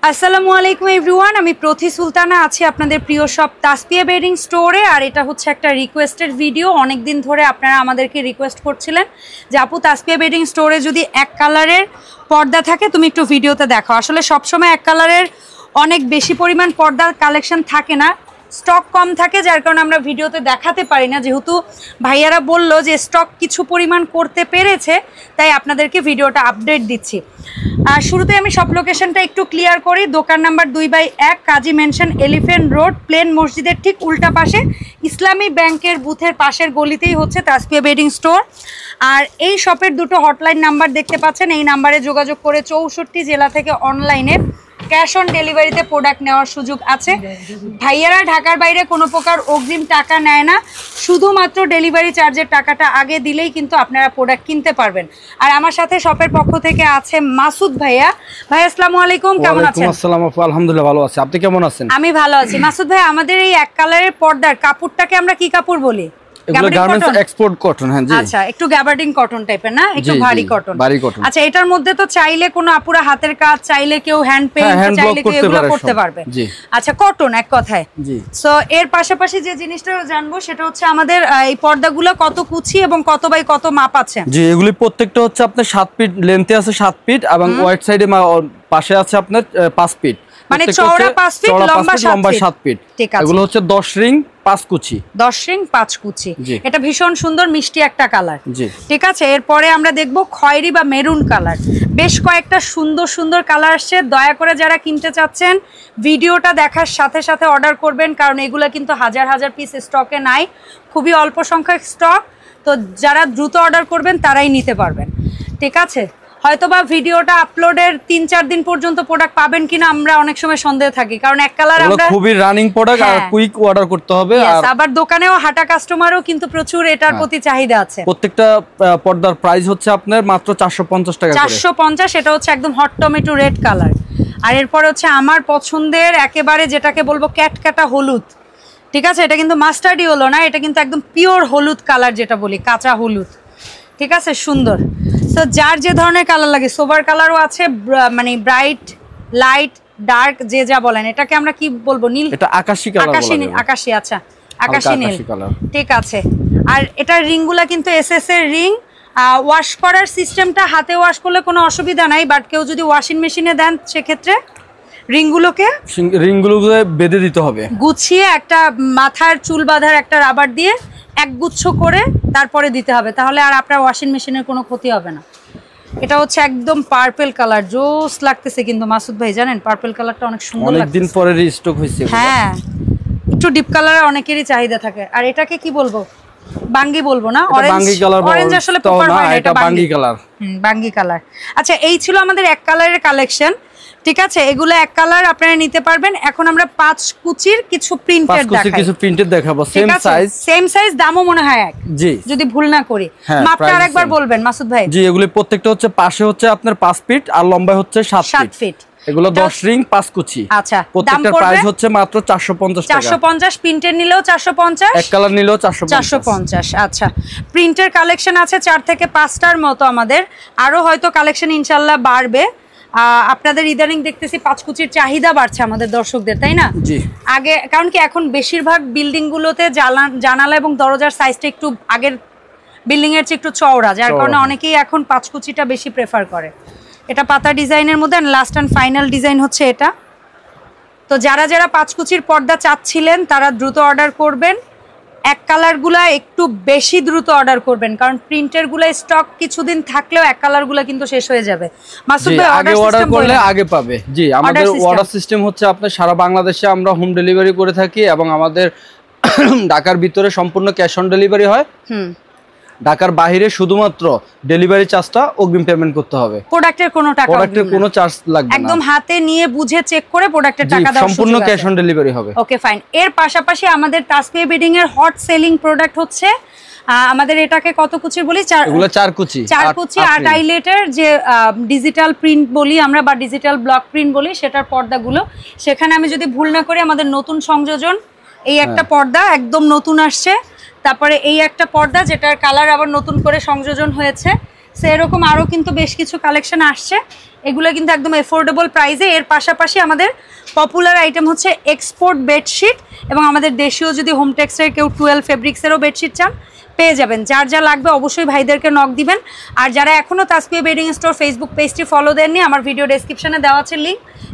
আসসালামু আলাইকুম এভরিওয়ান, আমি প্রথি সুলতানা আছি আপনাদের প্রিয় শপ তাসপিয়া বেডিং স্টোরে। আর এটা হচ্ছে একটা রিকোয়েস্টেড ভিডিও। অনেক দিন ধরে আপনারা আমাদেরকে রিকোয়েস্ট করছিলেন যে আপু তাসপিয়া বেডিং স্টোরে যদি এক কালারের পর্দা থাকে তুমি একটু ভিডিওতে দেখো। আসলে সবসময় এক কালারের অনেক বেশি পরিমাণ পর্দার কালেকশন থাকে না, স্টক কম থাকে, যার কারণে আমরা ভিডিওতে দেখাতে পারি না। যেহেতু ভাইয়ারা বলল যে স্টক কিছু পরিমাণ করতে পেরেছে, তাই আপনাদেরকে ভিডিওটা আপডেট দিচ্ছি। আর শুরুতে আমি সব লোকেশনটা একটু ক্লিয়ার করি। দোকান নাম্বার 2/1 কাজী মেনশন, এলিফ্যান্ট রোড, প্লেন মসজিদের ঠিক উল্টা পাশে, ইসলামী ব্যাংকের বুথের পাশের গলিতেই হচ্ছে তাসপিয়া বেডিং স্টোর। আর এই শপের দুটো হটলাইন নাম্বার দেখতে পাচ্ছেন, এই নাম্বারে যোগাযোগ করে 64 জেলা থেকে অনলাইনে ক্যাশ অন ডেলিভারিতে প্রোডাক্ট নেওয়ার সুযোগ আছে। ভাইয়ারা ঢাকার বাইরে কোনো প্রকার অগ্রিম টাকা নেয় না, শুধুমাত্র ডেলিভারি চার্জের টাকাটা আগে দিলেই কিন্তু আপনারা প্রোডাক্ট কিনতে পারবেন। আর আমার সাথে শপের পক্ষ থেকে আছে মাসুদ ভাইয়া। ভাই আসসালামু আলাইকুম, কেমন আছেন? আসসালামু আলাইকুম, আলহামদুলিল্লাহ ভালো আছি, আপনি কেমন আছেন? আমি ভালো আছি। মাসুদ ভাই, আমাদের এই এক কালারের পর্দার কাপড়টাকে আমরা কি কাপড় বলি? এগুলো গার্মেন্টস এক্সপোর্ট কটন। হ্যাঁ জি। আচ্ছা, একটু গ্যাবার্ডিং কটন টাইপের না, একটু ভারী কটন। ভারী কটন। আচ্ছা, এটার মধ্যে তো চাইলে কোনো আপুরা হাতের কাজ, চাইলে কেউ হ্যান্ড পেইন্ট, চাইলে কেউ এগুলো করতে পারবে। জি। আচ্ছা, কটন এক কথায়। জি। সো এর পাশাপাশি যে জিনিসটা জানবো সেটা হচ্ছে আমাদের এই পর্দাগুলো কত কুচি এবং কত বাই কত মাপ আছে? জি, এগুলি প্রত্যেকটা হচ্ছে আপনার 7 ফিট লেন্থে আছে, 7 ফিট, এবং ওয়াইড সাইডে পাশে আছে আপনার 5 ফিট। মানে চওড়া 5 ফিট, লম্বা 7 ফিট। ঠিক আছে। এগুলো হচ্ছে 10 রিং 5 কুচি। 10 রিং 5 কুচি। এটা ভীষণ সুন্দর মিষ্টি একটা কালার। জি। ঠিক আছে, এরপরে আমরা দেখব খয়েরি বা মেরুন কালার। বেশ কয়েকটা সুন্দর সুন্দর কালার আসছে। দয়া করে যারা কিনতে চাচ্ছেন ভিডিওটা দেখার সাথে সাথে অর্ডার করবেন, কারণ এগুলো কিন্তু হাজার হাজার পিস স্টকে নাই, খুবই অল্প সংখ্যক স্টক। তো যারা দ্রুত অর্ডার করবেন তারাই নিতে পারবেন। ঠিক আছে, হয়তোবা ভিডিওটা আপলোডের 3-4 দিন পর্যন্ত প্রোডাক্ট পাবেন কিনা আমরা অনেক সময় সন্দেহ থাকি, কারণ এক কালার আমরা খুবই রানিং প্রোডাক্ট আর কুইক অর্ডার করতে হবে। আর আবার দোকানেও হাঁটা কাস্টমারও কিন্তু প্রচুর এটার প্রতি চাহিদা আছে। প্রত্যেকটা পর্দার প্রাইস হচ্ছে আপনার মাত্র 450 টাকা করে। 450। এটা হচ্ছে একদম হট টমেটো রেড কালার। আর এরপর হচ্ছে আমার পছন্দের একেবারে যেটাকে বলবো ক্যাটকাটা হলুদ। ঠিক আছে, এটা কিন্তু মাস্টার্ডি হলো না, এটা কিন্তু একদম পিওর হলুদ কালার, যেটা বলি কাঁচা হলুদ। ঠিক আছে, সুন্দর। তো যার যে ধরনের কালার লাগে, সোবার কালারও আছে, মানে ব্রাইট, লাইট, ডার্ক, যে যা বলেন। এটাকে আমরা কি বলবো? নীল, এটা আকাশী কালার। আকাশী। আচ্ছা, আকাশী নীল। ঠিক আছে। আর এটার রিংগুলা কিন্তু এসএস এর রিং। ওয়াশ করার সিস্টেমটা হাতে ওয়াশ করলে কোনো অসুবিধা নাই, বাট কেউ যদি ওয়াশিং মেশিনে দেন সেক্ষেত্রে রিংগুলোকে বেঁধে দিতে হবে, গুছিয়ে একটা মাথার চুল বাঁধার একটা রাবার দিয়ে একগুচ্ছ করে তারপরে দিতে হবে, তাহলে আর আপনার ওয়াশিং মেশিনের কোনো ক্ষতি হবে না। এটা হচ্ছে একদম পার্পল কালার, জোস লাগতেছে কিন্তু মাসুদ ভাই, জানেন পার্পল কালারটা অনেক সুন্দর লাগছে। অনেকদিন পরে রিস্টক হইছে। হ্যাঁ, একটু ডিপ কালারে অনেকেরই চাহিদা থাকে। আর এটাকে কি বলবো? বাঙ্গি বলবো না, অরেঞ্জ আসলে প্রপার হয় না, এটা বাঙ্গি কালার। বাঙ্গি কালার। আচ্ছা, এই ছিল আমাদের এক কালারের কালেকশন। ঠিক আছে, এগুলো এক কালার আপনারা নিতে পারবেন। এখন আমরা 5 কুচির কিছু প্রিন্টেড দেখাবো। সেম সাইজ, দামও মনে হয় এক, জি, যদি ভুল না করি। মাপটা আরেকবার বলবেন মাসুদ ভাই? জি, এগুলো প্রত্যেকটা হচ্ছে পাশে হচ্ছে আপনার 5 ফিট আর লম্বা হচ্ছে 7 ফিট। এগুলো 10 রিং 5 কুচি। আচ্ছা, প্রত্যেকটার প্রাইস হচ্ছে মাত্র 450 টাকা। 450। প্রিন্টের নিলেও 450, এক কালার নিলেও 450। আচ্ছা, প্রিন্টের কালেকশন আছে 4 থেকে 5টার মতো আমাদের। আরো হয়তো কালেকশন ইনশাআল্লাহ বাড়বে। আপনাদের ইদানিং দেখতেছি 5 কুচির চাহিদা বাড়ছে আমাদের দর্শকদের, তাই না? জি। আগে কারণ কি এখন বেশিরভাগ বিল্ডিং গুলোতে জানালা এবং দরজার সাইজটা একটু আগের বিল্ডিং এর চেয়ে একটু চওড়া, যার কারণে অনেকেই এখন 5 কুচিটা বেশি প্রেফার করে। এটা পাতা ডিজাইনের মধ্যে লাস্ট অ্যান্ড ফাইনাল ডিজাইন হচ্ছে এটা। তো যারা যারা 5 কুচির পর্দা চাচ্ছিলেন তারা দ্রুত অর্ডার করবেন। এক কালারগুলা একটু বেশি দ্রুত অর্ডার করবেন, কারণ প্রিন্টের গুলা স্টক কিছুদিন থাকলেও এক কালারগুলা কিন্তু শেষ হয়ে যাবে। মাসুদ ভাই, অর্ডার করলে আগে পাবে। জি, আমাদের অর্ডার সিস্টেম হচ্ছে আপনার সারা বাংলাদেশে আমরা হোম ডেলিভারি করে থাকি, এবং আমাদের ঢাকার ভিতরে সম্পূর্ণ ক্যাশ অন ডেলিভারি হয়। ঢাকার বাইরে শুধুমাত্র ডেলিভারি চার্জটা অগ্রিম পেমেন্ট করতে হবে। প্রোডাক্টের কোনো টাকা, প্রোডাক্টের কোনো চার্জ লাগবে না, একদম হাতে নিয়ে বুঝে চেক করে প্রোডাক্টের টাকা দাও, সম্পূর্ণ ক্যাশ অন ডেলিভারি হবে। ওকে, ফাইন। এর পাশাপাশি আমাদের তাসপিয়া বেডিং এর হট সেলিং প্রোডাক্ট হচ্ছে আমাদের এটাকে কত কুচির বলি? এগুলো 4 কুচি। 4 কুচি 8 আইলেটের যে ডিজিটাল প্রিন্ট বলি আমরা, বা ডিজিটাল ব্লক প্রিন্ট বলি, সেটার পর্দাগুলো। সেখানে আমি যদি ভুল না করি আমাদের নতুন সংযোজন এই একটা পর্দা একদম নতুন আসছে। তারপরে এই একটা পর্দা যেটার কালার আবার নতুন করে সংযোজন হয়েছে। সো এরকম আরও কিন্তু বেশ কিছু কালেকশন আসছে, এগুলো কিন্তু একদম এফোর্ডেবল প্রাইসে। এর পাশাপাশি আমাদের পপুলার আইটেম হচ্ছে এক্সপোর্ট বেডশিট, এবং আমাদের দেশীয় যদি হোম টেক্সটাইল কেউ 12 ফেব্রিক্সেরও বেডশিট চান পেয়ে যাবেন। যার যা লাগবে অবশ্যই ভাইদেরকে নক দিবেন। আর যারা এখনও তাসপিয়া বেডিং স্টোর ফেসবুক পেজটি ফলো দেননি, আমার ভিডিও ডেসক্রিপশনে দেওয়া আছে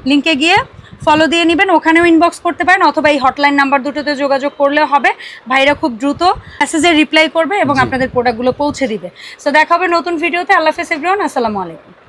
লিঙ্কে গিয়ে ফলো দিয়ে নেবেন, ওখানেও ইনবক্স করতে পারেন, অথবা এই হটলাইন নাম্বার দুটোতে যোগাযোগ করলেও হবে। ভাইরা খুব দ্রুত মেসেজে রিপ্লাই করবে এবং আপনাদের প্রোডাক্টগুলো পৌঁছে দিবে। সো দেখা হবে নতুন ভিডিওতে। আল্লাহ হাফেজ এভরিওয়ান, আসসালামু আলাইকুম।